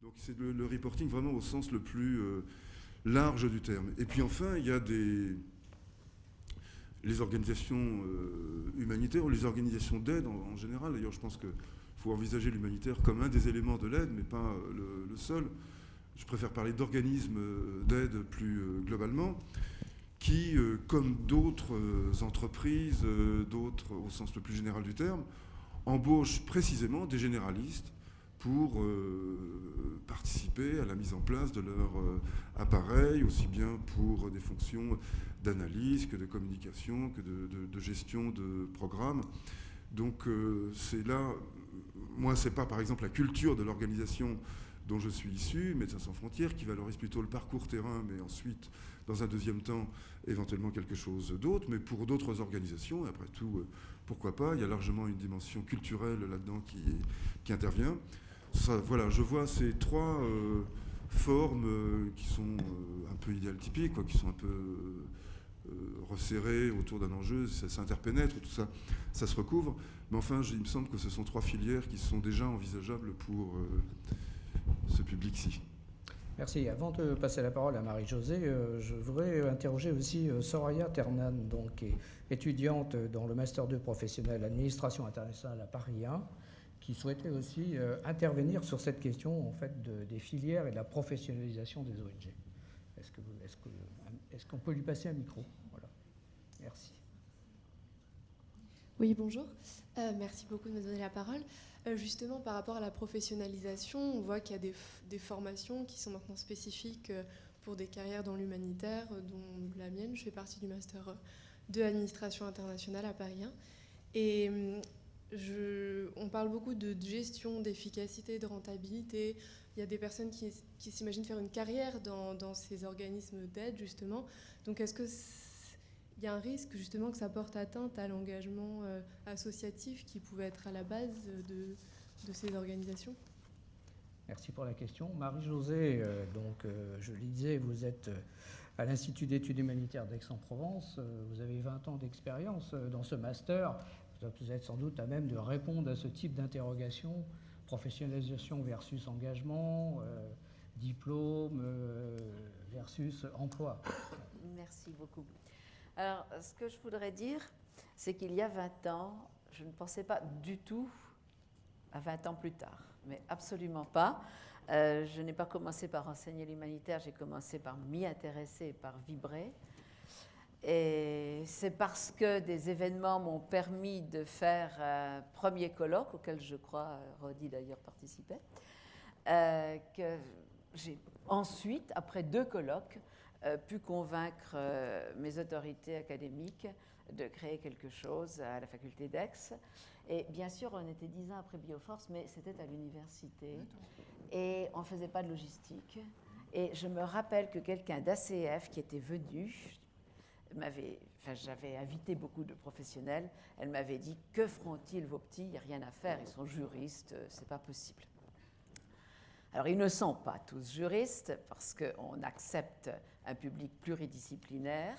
Donc c'est le reporting vraiment au sens le plus large du terme. Et puis enfin, il y a les organisations humanitaires ou les organisations d'aide en général. D'ailleurs, je pense qu'il faut envisager l'humanitaire comme un des éléments de l'aide, mais pas le seul. Je préfère parler d'organismes d'aide plus globalement, qui, comme d'autres entreprises, d'autres au sens le plus général du terme, embauchent précisément des généralistes pour participer à la mise en place de leur appareil, aussi bien pour des fonctions d'analyse que de communication, que de gestion de programmes. Donc c'est là, moi c'est pas par exemple la culture de l'organisation dont je suis issu, Médecins sans frontières, qui valorise plutôt le parcours terrain, mais ensuite, dans un deuxième temps, éventuellement quelque chose d'autre. Mais pour d'autres organisations, après tout, pourquoi pas, il y a largement une dimension culturelle là-dedans qui intervient. Ça, voilà, je vois ces trois formes qui sont un peu idéales typiques, quoi, qui sont un peu resserrées autour d'un enjeu, ça s'interpénètre, tout ça, ça se recouvre. Mais enfin, il me semble que ce sont trois filières qui sont déjà envisageables pour ce public-ci. Merci. Avant de passer la parole à Marie-Josée, je voudrais interroger aussi Soraya Ternan, donc, qui est étudiante dans le Master 2 professionnel Administration internationale à Paris 1, qui souhaitait aussi intervenir sur cette question en fait, des filières et de la professionnalisation des ONG. Est-ce qu'on peut lui passer un micro? Voilà. Merci. Oui, bonjour. Merci beaucoup de me donner la parole. Justement, par rapport à la professionnalisation, on voit qu'il y a des formations qui sont maintenant spécifiques pour des carrières dans l'humanitaire, dont la mienne. Je fais partie du Master de Administration internationale à Paris 1. Et on parle beaucoup de gestion, d'efficacité, de rentabilité. Il y a des personnes qui s'imaginent faire une carrière dans ces organismes d'aide, justement. Donc, est-ce que il y a un risque justement que ça porte atteinte à l'engagement associatif qui pouvait être à la base de ces organisations? Merci pour la question. Marie-Josée, je le disais, vous êtes à l'Institut d'études humanitaires d'Aix-en-Provence. Vous avez 20 ans d'expérience dans ce master. Vous êtes sans doute à même de répondre à ce type d'interrogation, professionnalisation versus engagement, diplôme versus emploi. Merci beaucoup. Alors, ce que je voudrais dire, c'est qu'il y a 20 ans, je ne pensais pas du tout à 20 ans plus tard, mais absolument pas. Je n'ai pas commencé par enseigner l'humanitaire, j'ai commencé par m'y intéresser, par vibrer. Et c'est parce que des événements m'ont permis de faire un premier colloque, auquel je crois Rodi d'ailleurs participait, que j'ai ensuite, après 2 colloques, pu convaincre mes autorités académiques de créer quelque chose à la faculté d'Aix. Et bien sûr, on était 10 ans après Bioforce, mais c'était à l'université et on ne faisait pas de logistique. Et je me rappelle que quelqu'un d'ACF qui était venu, j'avais invité beaucoup de professionnels, elle m'avait dit « Que feront-ils vos petits? Il n'y a rien à faire, ils sont juristes, c'est pas possible. » Alors, ils ne sont pas tous juristes parce qu'on accepte un public pluridisciplinaire.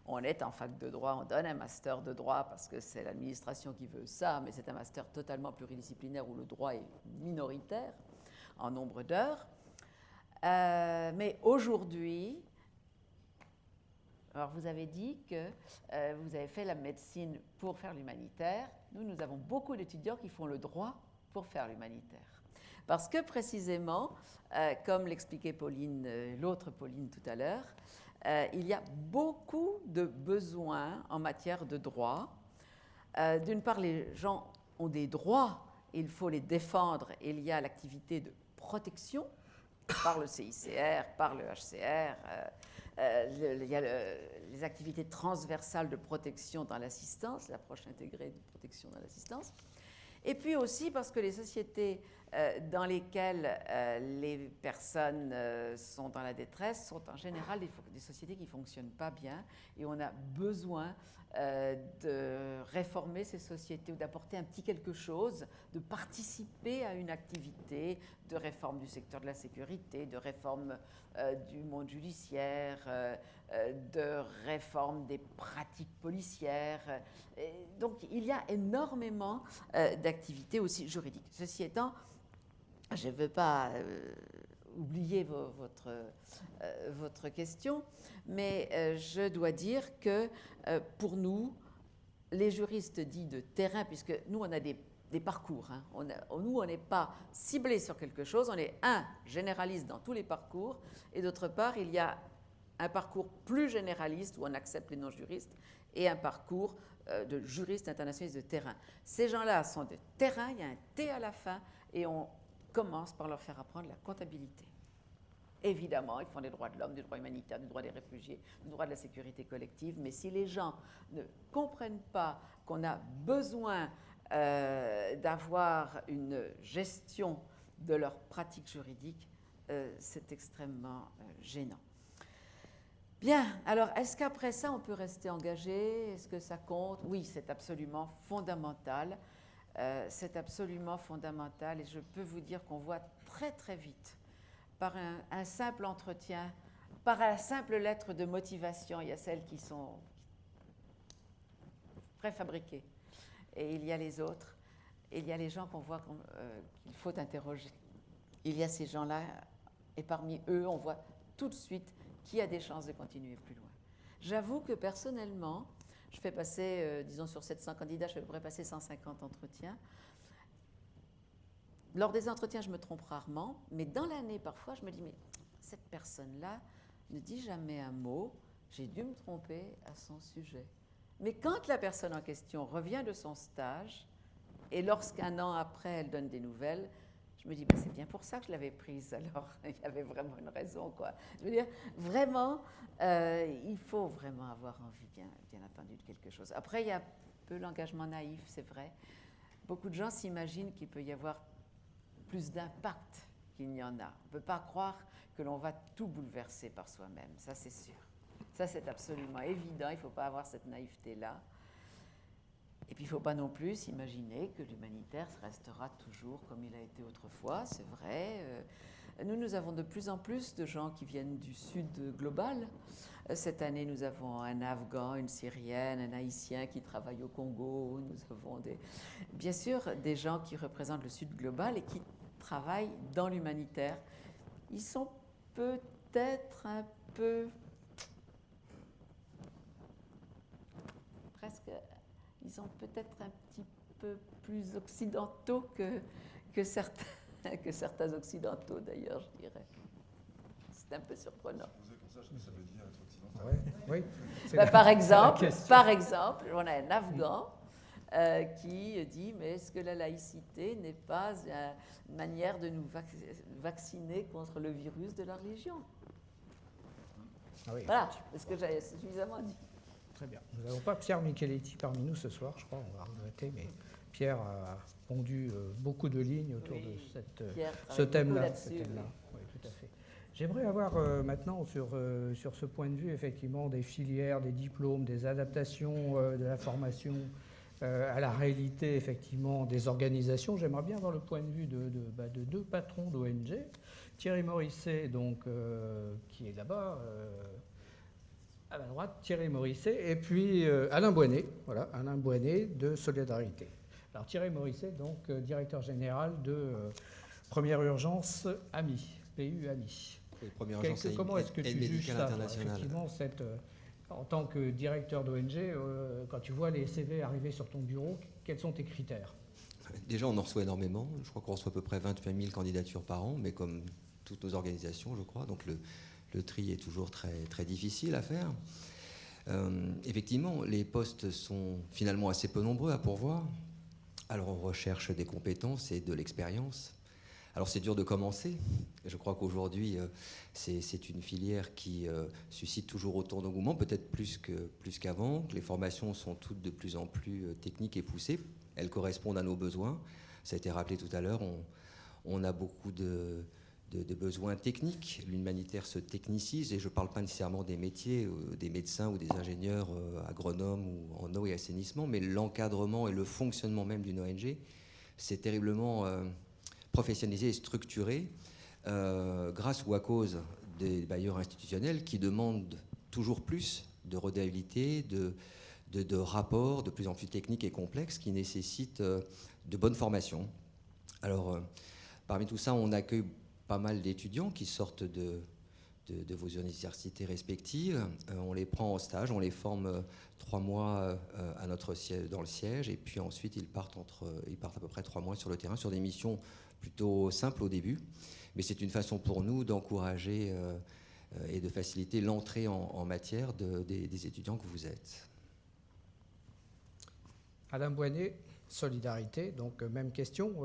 On est en fac de droit, on donne un master de droit parce que c'est l'administration qui veut ça, mais c'est un master totalement pluridisciplinaire où le droit est minoritaire en nombre d'heures. Mais aujourd'hui, alors vous avez dit que vous avez fait la médecine pour faire l'humanitaire. Nous avons beaucoup d'étudiants qui font le droit pour faire l'humanitaire. Parce que précisément, comme l'expliquait Pauline, l'autre Pauline tout à l'heure, il y a beaucoup de besoins en matière de droit. D'une part, les gens ont des droits, il faut les défendre. Il y a l'activité de protection par le CICR, par le HCR. Il y a les activités transversales de protection dans l'assistance, l'approche intégrée de protection dans l'assistance. Et puis aussi parce que les sociétés dans lesquelles les personnes sont dans la détresse sont en général des sociétés qui ne fonctionnent pas bien et on a besoin de réformer ces sociétés ou d'apporter un petit quelque chose, de participer à une activité de réforme du secteur de la sécurité, de réforme du monde judiciaire, de réforme des pratiques policières. Et donc il y a énormément d'activités aussi juridiques. Ceci étant, je ne veux pas oublié votre question, mais je dois dire que pour nous, les juristes dits de terrain, puisque nous, on a des parcours, hein, nous, on n'est pas ciblé sur quelque chose, on est généraliste dans tous les parcours, et d'autre part, il y a un parcours plus généraliste où on accepte les non-juristes et un parcours de juristes internationalistes de terrain. Ces gens-là sont de terrain, il y a un T à la fin, et on commence par leur faire apprendre la comptabilité. Évidemment, ils font des droits de l'homme, des droits humanitaires, du droit des réfugiés, du droit de la sécurité collective, mais si les gens ne comprennent pas qu'on a besoin d'avoir une gestion de leur pratique juridique, c'est extrêmement gênant. Bien, alors est-ce qu'après ça, on peut rester engagé? Est-ce que ça compte? Oui, c'est absolument fondamental. C'est absolument fondamental et je peux vous dire qu'on voit très très vite, par un simple entretien, par la simple lettre de motivation, il y a celles qui sont préfabriquées et il y a les autres, et il y a les gens qu'on voit qu'il faut interroger. Il y a ces gens-là et parmi eux, on voit tout de suite qui a des chances de continuer plus loin. J'avoue que personnellement, je fais passer, disons sur 700 candidats, je devrais passer 150 entretiens. Lors des entretiens, je me trompe rarement, mais dans l'année, parfois, je me dis, mais cette personne-là ne dit jamais un mot, j'ai dû me tromper à son sujet. Mais quand la personne en question revient de son stage, et lorsqu'un an après, elle donne des nouvelles, je me dis, ben, c'est bien pour ça que je l'avais prise, alors il y avait vraiment une raison, quoi. Je veux dire, vraiment, il faut vraiment avoir envie, bien entendu, de quelque chose. Après, il y a un peu l'engagement naïf, c'est vrai. Beaucoup de gens s'imaginent qu'il peut y avoir plus d'impact qu'il n'y en a. On ne peut pas croire que l'on va tout bouleverser par soi-même, ça c'est sûr. Ça c'est absolument évident, il ne faut pas avoir cette naïveté-là. Et puis il ne faut pas non plus s'imaginer que l'humanitaire restera toujours comme il a été autrefois, c'est vrai. Nous avons de plus en plus de gens qui viennent du sud global. Cette année, nous avons un Afghan, une Syrienne, un Haïtien qui travaille au Congo. Nous avons bien sûr des gens qui représentent le sud global et qui travaillent dans l'humanitaire. Ils sont peut-être un peu... presque... Ils sont peut-être un petit peu plus occidentaux que certains occidentaux, d'ailleurs, je dirais. C'est un peu surprenant. Ça veut dire être occidental. Oui. Bah, par exemple, on a un Afghan qui dit, mais est-ce que la laïcité n'est pas une manière de nous vacciner contre le virus de la religion? Ah oui, voilà, est-ce que j'ai suffisamment dit? Très bien. Nous n'avons pas Pierre Micheletti parmi nous ce soir, je crois, on va regretter, mais Pierre a pondu beaucoup de lignes autour de ce thème-là. Oui, tout à fait. J'aimerais avoir maintenant sur ce point de vue, effectivement, des filières, des diplômes, des adaptations de la formation à la réalité, effectivement, des organisations. J'aimerais bien avoir le point de vue de deux patrons d'ONG. Thierry Morisset, donc, qui est là-bas, à la droite, Thierry Morisset, et puis Alain Boinet, voilà, Alain Boinet de Solidarité. Alors Thierry Morisset, donc directeur général de Première Urgence AMI, PU AMI. Comment est-ce que tu juges ça, effectivement, en tant que directeur d'ONG, quand tu vois les CV arriver sur ton bureau, quels sont tes critères? Déjà, on en reçoit énormément. Je crois qu'on reçoit à peu près 28 000 candidatures par an, mais comme toutes nos organisations, je crois. Donc le tri est toujours très, très difficile à faire. Effectivement, les postes sont finalement assez peu nombreux à pourvoir. Alors on recherche des compétences et de l'expérience. Alors c'est dur de commencer. Je crois qu'aujourd'hui, c'est une filière qui suscite toujours autant d'engouement, peut-être plus qu'avant. Les formations sont toutes de plus en plus techniques et poussées. Elles correspondent à nos besoins. Ça a été rappelé tout à l'heure, on a beaucoup de besoins techniques. L'humanitaire se technicise, et je ne parle pas nécessairement des métiers, des médecins ou des ingénieurs agronomes ou en eau et assainissement, mais l'encadrement et le fonctionnement même d'une ONG, c'est terriblement professionnalisé et structuré grâce ou à cause des bailleurs institutionnels qui demandent toujours plus de redevabilité, de rapports de plus en plus techniques et complexes qui nécessitent de bonnes formations. Alors, parmi tout ça, on accueille pas mal d'étudiants qui sortent de vos universités respectives. On les prend en stage, on les forme 3 mois à notre siège, dans le siège, et puis ensuite ils partent à peu près 3 mois sur le terrain, sur des missions plutôt simples au début. Mais c'est une façon pour nous d'encourager et de faciliter l'entrée en matière des étudiants que vous êtes. Alain Boignet, Solidarité, donc même question.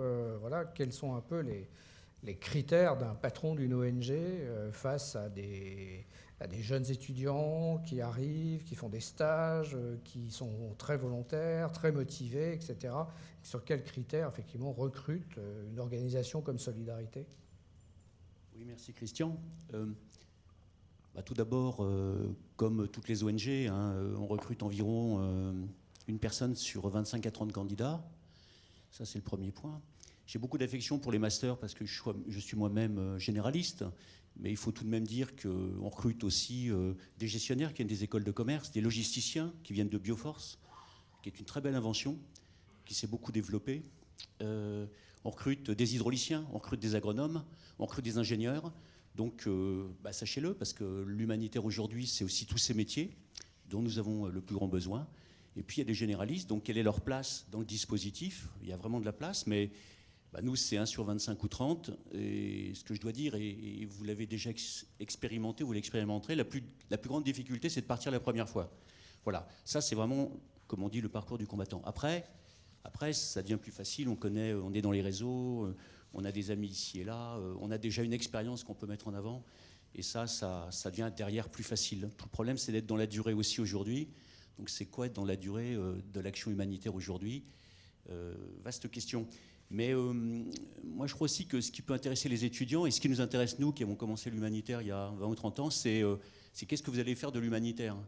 Voilà, quels sont un peu les critères d'un patron d'une ONG face à des jeunes étudiants qui arrivent, qui font des stages, qui sont très volontaires, très motivés, etc. Sur quels critères, effectivement, recrute une organisation comme Solidarité ? Oui, merci Christian. Tout d'abord, comme toutes les ONG, on recrute environ une personne sur 25 à 30 candidats. Ça, c'est le premier point. J'ai beaucoup d'affection pour les masters parce que je suis moi-même généraliste, mais il faut tout de même dire qu'on recrute aussi des gestionnaires qui viennent des écoles de commerce, des logisticiens qui viennent de Bioforce, qui est une très belle invention, qui s'est beaucoup développée. On recrute des hydrauliciens, on recrute des agronomes, on recrute des ingénieurs. Donc, sachez-le, parce que l'humanitaire aujourd'hui, c'est aussi tous ces métiers dont nous avons le plus grand besoin. Et puis, il y a des généralistes. Donc, quelle est leur place dans le dispositif ? Il y a vraiment de la place, mais nous, c'est 1 sur 25 ou 30. Et ce que je dois dire, et vous l'avez déjà expérimenté, vous l'expérimenterez, la plus grande difficulté, c'est de partir la première fois. Voilà, ça, c'est vraiment, comme on dit, le parcours du combattant. Après, ça devient plus facile. On est dans les réseaux, on a des amis ici et là, on a déjà une expérience qu'on peut mettre en avant. Et ça devient derrière plus facile. Tout le problème, c'est d'être dans la durée aussi aujourd'hui. Donc c'est quoi être dans la durée de l'action humanitaire aujourd'hui ? Vaste question. Mais moi je crois aussi que ce qui peut intéresser les étudiants, et ce qui nous intéresse nous qui avons commencé l'humanitaire il y a 20 ou 30 ans, c'est qu'est-ce que vous allez faire de l'humanitaire ?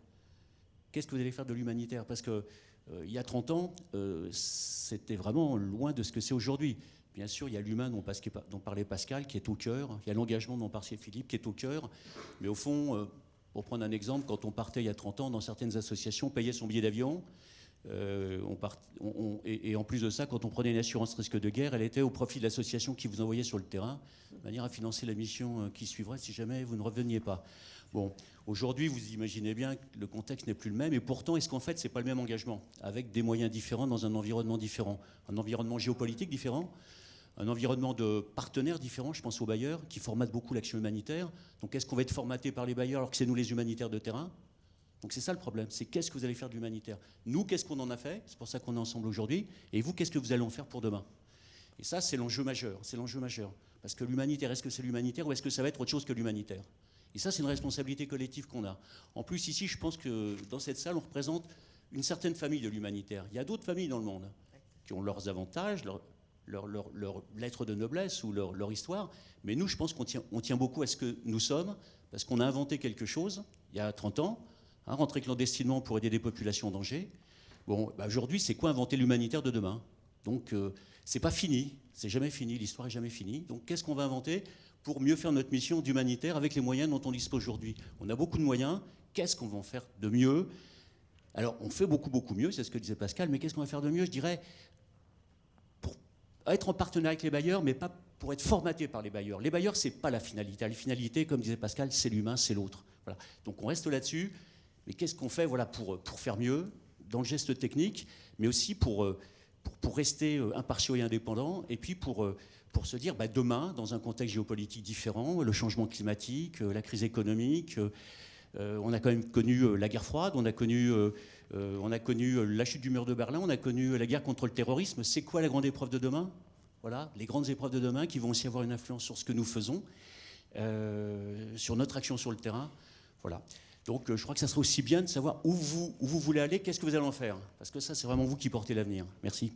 Qu'est-ce que vous allez faire de l'humanitaire ? Parce que il y a 30 ans, c'était vraiment loin de ce que c'est aujourd'hui. Bien sûr, il y a l'humain dont parlait Pascal qui est au cœur, il y a l'engagement dont parlait Philippe qui est au cœur, mais au fond... Pour prendre un exemple, quand on partait il y a 30 ans, dans certaines associations, on payait son billet d'avion. Et en plus de ça, quand on prenait une assurance risque de guerre, elle était au profit de l'association qui vous envoyait sur le terrain, de manière à financer la mission qui suivrait si jamais vous ne reveniez pas. Bon, aujourd'hui, vous imaginez bien que le contexte n'est plus le même. Et pourtant, est-ce qu'en fait, ce n'est pas le même engagement, avec des moyens différents dans un environnement différent, un environnement géopolitique différent, un environnement de partenaires différents, je pense aux bailleurs, qui formatent beaucoup l'action humanitaire. Donc est-ce qu'on va être formaté par les bailleurs alors que c'est nous les humanitaires de terrain ? Donc c'est ça le problème, c'est qu'est-ce que vous allez faire de l'humanitaire ? Nous, qu'est-ce qu'on en a fait ? C'est pour ça qu'on est ensemble aujourd'hui. Et vous, qu'est-ce que vous allez en faire pour demain ? Et ça, c'est l'enjeu majeur, Parce que l'humanitaire, est-ce que c'est l'humanitaire ou est-ce que ça va être autre chose que l'humanitaire ? Et ça, c'est une responsabilité collective qu'on a. En plus, ici, je pense que dans cette salle, on représente une certaine famille de l'humanitaire. Il y a d'autres familles dans le monde qui ont leurs avantages, leur lettre de noblesse ou leur histoire. Mais nous, je pense qu'on tient beaucoup à ce que nous sommes, parce qu'on a inventé quelque chose, il y a 30 ans, rentrer clandestinement pour aider des populations en danger. Bon, aujourd'hui, c'est quoi inventer l'humanitaire de demain ? Donc, c'est pas fini, c'est jamais fini, l'histoire est jamais finie. Donc, qu'est-ce qu'on va inventer pour mieux faire notre mission d'humanitaire avec les moyens dont on dispose aujourd'hui ? On a beaucoup de moyens, qu'est-ce qu'on va en faire de mieux ? Alors, on fait beaucoup, beaucoup mieux, c'est ce que disait Pascal, mais qu'est-ce qu'on va faire de mieux ? Je dirais... être en partenariat avec les bailleurs, mais pas pour être formaté par les bailleurs. Les bailleurs, c'est pas la finalité. La finalité, comme disait Pascal, c'est l'humain, c'est l'autre. Voilà. Donc on reste là-dessus. Mais qu'est-ce qu'on fait pour faire mieux, dans le geste technique, mais aussi pour rester impartiaux et indépendants, et puis pour se dire, demain, dans un contexte géopolitique différent, le changement climatique, la crise économique, on a quand même connu la guerre froide, on a connu la chute du mur de Berlin, on a connu la guerre contre le terrorisme. C'est quoi la grande épreuve de demain ? Voilà, les grandes épreuves de demain qui vont aussi avoir une influence sur ce que nous faisons, sur notre action sur le terrain. Voilà. Donc je crois que ça serait aussi bien de savoir où vous voulez aller, qu'est-ce que vous allez en faire. Parce que ça, c'est vraiment vous qui portez l'avenir. Merci.